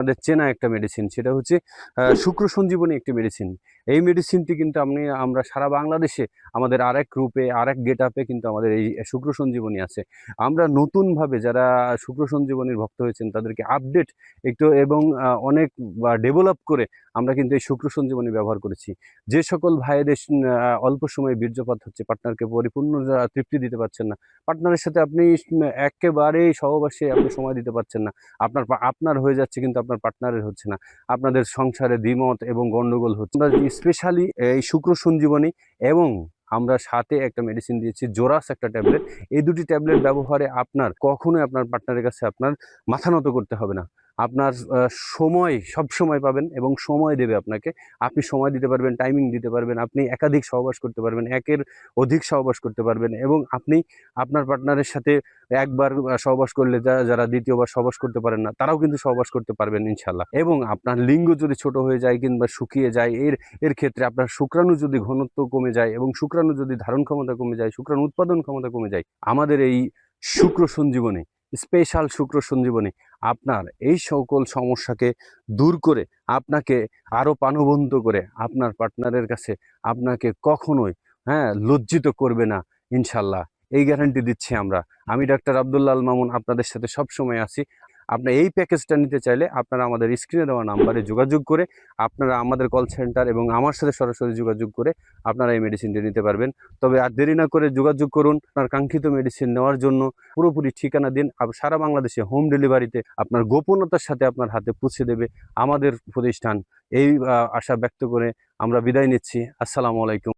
আমাদের চেনা একটা মেডিসিন, সেটা হচ্ছে শুক্র সঞ্জীবনী একটি মেডিসিন। এই মেডিসিনটি কিন্তু আমরা সারা বাংলাদেশে আমাদের আরেক রূপে আরেক গেট আপে কিন্তু আমাদের এই শুক্র সঞ্জীবনী আছে। আমরা নতুনভাবে যারা শুক্র সঞ্জীবনীর ভক্ত হয়েছেন তাদেরকে আপডেট একটু এবং অনেক ডেভেলপ করে আমরা কিন্তু এই শুক্র সঞ্জীবনী ব্যবহার করেছি। যে সকল ভাইদের অল্প সময়ে বীর্যপাত হচ্ছে, পার্টনারকে পরিপূর্ণ তৃপ্তি দিতে পারছেন না, পার্টনারের সাথে আপনি একেবারেই সহবাসে আপনি সময় দিতে পারছেন না, আপনার হয়ে যাচ্ছে কিন্তু আপনার পার্টনারের হচ্ছে না, আপনাদের সংসারে দ্বিমত এবং গন্ডগোল হচ্ছে, আমরা স্পেশালি এই শুক্র সঞ্জীবনী এবং আমরা সাথে একটা মেডিসিন দিয়েছি, জোরাস একটা ট্যাবলেট। এই দুটি ট্যাবলেট ব্যবহারে আপনার কখনোই আপনার পার্টনারের কাছে আপনার মাথা নত করতে হবে না। আপনার সময় সব সময় পাবেন এবং সময় দেবে আপনাকে। আপনি সময় দিতে পারবেন, টাইমিং দিতে পারবেন, আপনি একাধিক সহবাস করতে পারবেন, একের অধিক সহবাস করতে পারবেন এবং আপনি আপনার পার্টনারের সাথে একবার সহবাস করলে যারা দ্বিতীয়বার সহবাস করতে পারেন না তারাও কিন্তু সহবাস করতে পারবেন ইনশাল্লাহ। এবং আপনার লিঙ্গ যদি ছোট হয়ে যায় কিংবা শুকিয়ে যায়, এর ক্ষেত্রে আপনার শুক্রাণু যদি ঘনত্ব কমে যায় এবং শুক্রাণু যদি ধারণ ক্ষমতা কমে যায়, শুক্রাণু উৎপাদন ক্ষমতা কমে যায়, আমাদের এই শুক্র সঞ্জীবনী, স্পেশাল শুক্র সঞ্জীবনী আপনার এই সকল সমস্যাকে দূর করে আপনাকে আরও প্রাণবন্ত করে আপনার পার্টনারের কাছে আপনাকে কখনোই লজ্জিত করবে না ইনশাল্লাহ। এই গ্যারান্টি দিচ্ছি আমরা। আমি ডাক্তার আব্দুল্লাহ আল মামুন আপনাদের সাথে সব সময় আছি। আপনার এই প্যাকেজটা নিতে চাইলে আপনারা আমাদের স্ক্রিনে দেওয়া নাম্বারে যোগাযোগ করে আপনারা আমাদের কল সেন্টার এবং আমার সাথে সরাসরি যোগাযোগ করে আপনারা এই মেডিসিনটি নিতে পারবেন। তবে আর দেরি না করে যোগাযোগ করুন। আপনার কাঙ্ক্ষিত মেডিসিন নেওয়ার জন্য পুরোপুরি ঠিকানা দিন, সারা বাংলাদেশে হোম ডেলিভারিতে আপনার গোপনতার সাথে আপনার হাতে পৌঁছে দেবে আমাদের প্রতিষ্ঠান। এই আশা ব্যক্ত করে আমরা বিদায় নিচ্ছি। আসসালামু আলাইকুম।